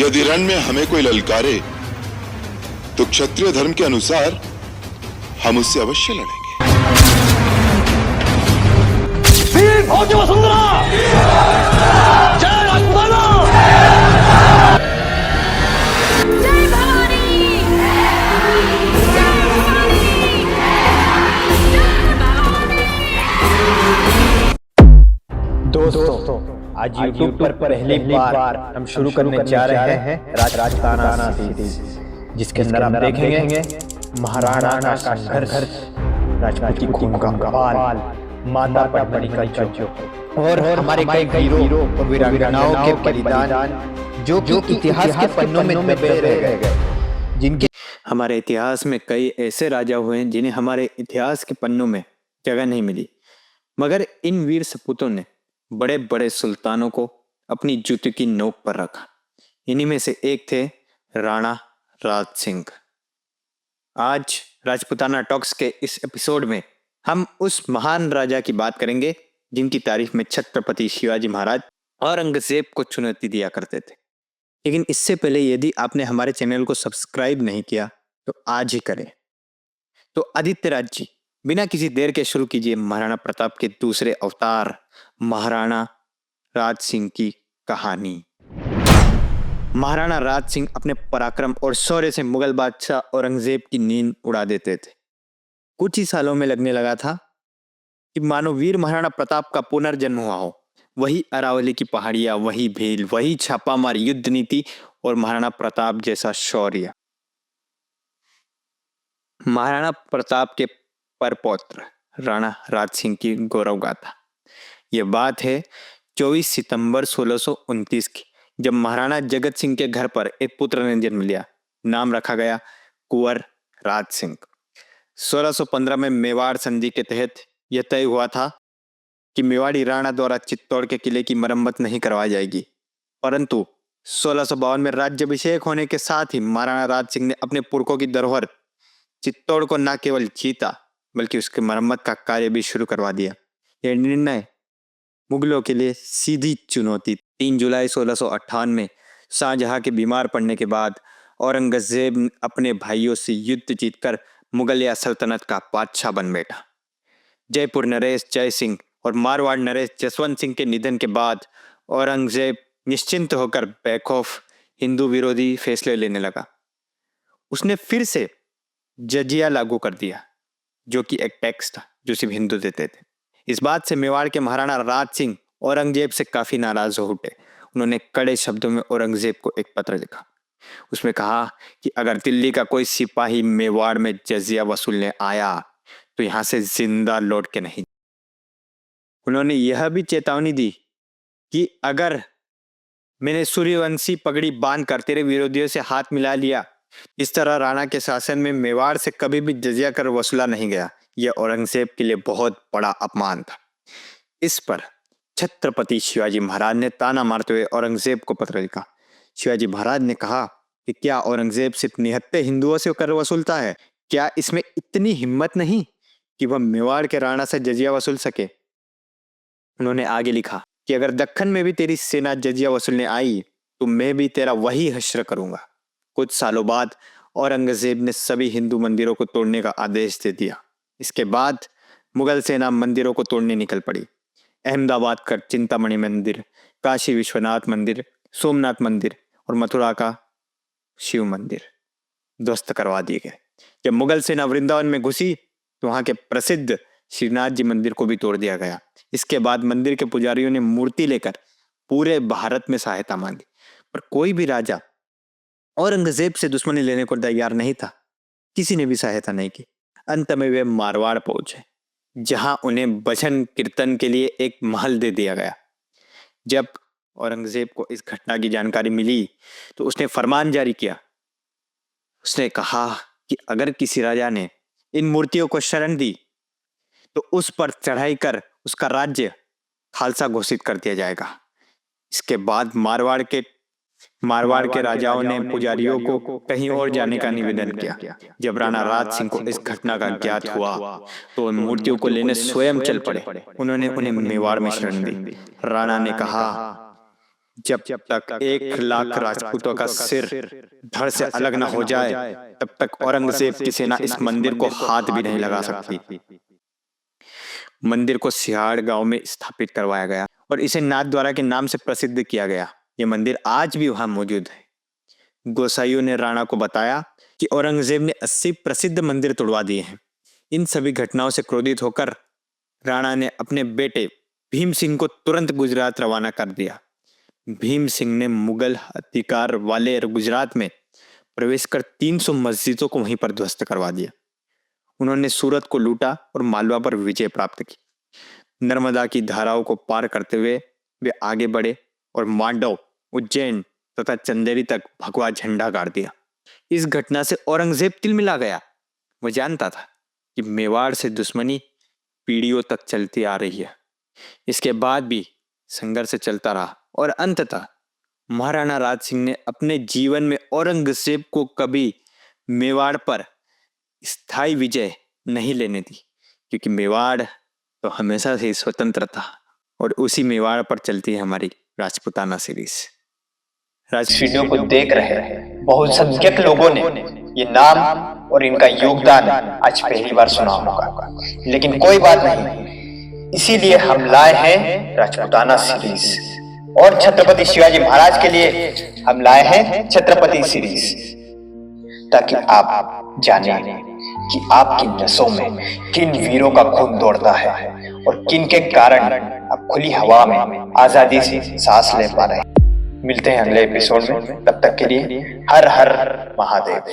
यदि रण में हमें कोई ललकारे तो क्षत्रिय धर्म के अनुसार हम उससे अवश्य लड़ेंगे। वीर भोज वसुंधरा, जय राजपुताना, जय भवानी, जय भवानी, जय भवानी। दोस्तों, आज YouTube पर पहली बार हम शुरू करने जा रहे हैं राजपुताना सीरीज, जिसके अंदर हम देखेंगे महाराणा का संघर्ष, राजपूती खून का बवाल, माता पद्मिनी का युद्ध और हमारे कई हीरो और वीरांगनाओं के बलिदान जो कि इतिहास के पन्नों में दबे रह गए। जिनके हमारे इतिहास में कई ऐसे राजा हुए हैं जिन्हें हमारे इतिहास के पन्नों में जगह नहीं मिली, मगर इन वीर सपूतों ने बड़े बड़े सुल्तानों को अपनी जूती की नोक पर रखा। इन्हीं में से एक थे राणा राज सिंह। आज राजपुताना टॉक्स के इस एपिसोड में हम उस महान राजा की बात करेंगे जिनकी तारीफ में छत्रपति शिवाजी महाराज औरंगजेब को चुनौती दिया करते थे। लेकिन इससे पहले यदि आपने हमारे चैनल को सब्सक्राइब नहीं किया तो आज ही करें। तो आदित्य राज जी, बिना किसी देर के शुरू कीजिए महाराणा प्रताप के दूसरे अवतार महाराणा राज सिंह की कहानी। महाराणा राज सिंह अपने पराक्रम और शौर्य से मुगल बादशाह औरंगजेब की नींद उड़ा देते थे। कुछ ही सालों में लगने लगा था कि मानो वीर महाराणा प्रताप का पुनर्जन्म हुआ हो। वही अरावली की पहाड़ियां, वही भील, वही छापामार युद्ध नीति और महाराणा प्रताप जैसा शौर्य। महाराणा प्रताप के परपौत्र राणा राज सिंह की गौरव गाथा। यह बात है 24 सितंबर 1629 की, जब महाराणा जगत सिंह के घर पर एक पुत्र ने जन्म लिया। नाम रखा गया कुंवर राज सिंह। 1615 में मेवाड़ संधि के तहत यह तय हुआ था कि मेवाड़ी राणा द्वारा चित्तौड़ के किले की मरम्मत नहीं करवाई जाएगी, परंतु 1652 में राज्याभिषेक होने के साथ ही महाराणा राज सिंह ने अपने पुरखों की धरोहर चित्तौड़ को न केवल जीता बल्कि उसकी मरम्मत का कार्य भी शुरू करवा दिया। यह निर्णय मुगलों के लिए सीधी चुनौती। 3 जुलाई 1658 में शाहजहां के बीमार पड़ने के बाद औरंगजेब अपने भाइयों से युद्ध जीतकर मुगलिया सल्तनत का बादशाह बन बैठा। जयपुर नरेश जय सिंह और मारवाड़ नरेश जसवंत सिंह के निधन के बाद औरंगजेब निश्चिंत होकर बेखौफ हिंदू विरोधी फैसले लेने लगा। उसने फिर से जजिया लागू कर दिया, जो कि एक टैक्स था जो सिर्फ हिंदू देते थे। इस बात से मेवाड़ के महाराणा राज सिंह औरंगजेब से काफी नाराज हो उठे। उन्होंने कड़े शब्दों में औरंगजेब को एक पत्र लिखा। उसमें कहा कि अगर दिल्ली का कोई सिपाही मेवाड़ में जजिया वसूलने आया तो यहां से जिंदा लौट के नहीं। उन्होंने यह भी चेतावनी दी कि अगर मैंने सूर्यवंशी पगड़ी बांध कर तेरे विरोधियों से हाथ मिला लिया, इस तरह राणा के शासन में मेवाड़ से कभी भी जजिया कर वसूला नहीं गया। यह औरंगजेब के लिए बहुत बड़ा अपमान था। इस पर छत्रपति शिवाजी महाराज ने ताना मारते हुए औरंगजेब को पत्र लिखा। शिवाजी महाराज ने कहा कि क्या औरंगजेब सिर्फ निहत्थे हिंदुओं से कर वसूलता है? क्या इसमें इतनी हिम्मत नहीं कि वह मेवाड़ के राणा से जजिया वसूल सके? उन्होंने आगे लिखा कि अगर दक्खन में भी तेरी सेना जजिया वसूलने आई तो मैं भी तेरा वही हश्र करूंगा। कुछ सालों बाद औरंगजेब ने सभी हिंदू मंदिरों को तोड़ने का आदेश दे दिया। इसके बाद मुगल सेना मंदिरों को तोड़ने निकल पड़ी। अहमदाबाद का चिंतामणि मंदिर, काशी विश्वनाथ मंदिर, सोमनाथ मंदिर और मथुरा का शिव मंदिर ध्वस्त करवा दिए गए। जब मुगल सेना वृंदावन में घुसी तो वहां के प्रसिद्ध श्रीनाथ जी मंदिर को भी तोड़ दिया गया। इसके बाद मंदिर के पुजारियों ने मूर्ति लेकर पूरे भारत में सहायता मांगी, पर कोई भी राजा औरंगजेब से दुश्मनी लेने को तैयार नहीं था। किसी ने भी सहायता नहीं की। अंत में वे मारवाड़ पहुंचे, जहां उन्हें भजन कीर्तन के लिए एक महल दे दिया गया। जब औरंगजेब को इस घटना की जानकारी मिली तो उसने फरमान जारी किया। उसने कहा कि अगर किसी राजा ने इन मूर्तियों को शरण दी तो उस पर चढ़ाई कर उसका राज्य खालसा घोषित कर दिया जाएगा। इसके बाद मारवाड़ के राजाओं ने पुजारियों को कहीं और जाने का निवेदन किया। जब राणा राज सिंह को इस घटना का ज्ञात हुआ तो उन मूर्तियों को लेने स्वयं चल पड़े। उन्होंने उन्हें मेवाड़ में शरण दी। राणा ने कहा, जब तक 1 लाख राजपूतों का सिर धड़ से अलग न हो जाए तब तक औरंगजेब की सेना इस मंदिर को हाथ भी नहीं लगा सकती। मंदिर को सिहाड़ गांव में स्थापित करवाया गया और इसे नाथ द्वारा के नाम से प्रसिद्ध किया गया। ये मंदिर आज भी वहां मौजूद है। गोसाइयों ने राणा को बताया कि औरंगजेब ने 80 प्रसिद्ध मंदिर तोड़वा दिए हैं। इन सभी घटनाओं से क्रोधित होकर राणा ने अपने बेटे भीम सिंह को तुरंत गुजरात रवाना कर दिया। भीम सिंह ने मुगल अधिकार वाले गुजरात में प्रवेश कर 300 मस्जिदों को वहीं पर ध्वस्त करवा दिया। उन्होंने सूरत को लूटा और मालवा पर विजय प्राप्त की। नर्मदा की धाराओं को पार करते हुए वे आगे बढ़े और मांडव, उज्जैन तथा चंदेरी तक भगवा झंडा गाड़ दिया। इस घटना से औरंगजेब तिलमिला गया। वह जानता था कि मेवाड़ से दुश्मनी पीढ़ियों तक चलती आ रही है। इसके बाद भी संघर्ष चलता रहा और अंततः महाराणा राज सिंह ने अपने जीवन में औरंगजेब को कभी मेवाड़ पर स्थायी विजय नहीं लेने दी, क्योंकि मेवाड़ तो हमेशा से स्वतंत्र था और उसी मेवाड़ पर चलती है हमारी राजपूताना सीरीज। इस वीडियो को देख रहे बहुसंख्यक लोगों ने ये नाम और इनका योगदान आज पहली बार सुना होगा, लेकिन कोई बात नहीं, इसीलिए हम लाए हैं राजपूताना सीरीज। और छत्रपति शिवाजी महाराज के लिए हम लाए हैं छत्रपति सीरीज, ताकि आप जाने कि आपकी नसों में किन वीरों का खून दौड़ता है और किन के कारण आप खुली हवा में आजादी से सांस ले पा रहे हैं। मिलते हैं अगले एपिसोड में, तब तक के लिए हर हर महादेव।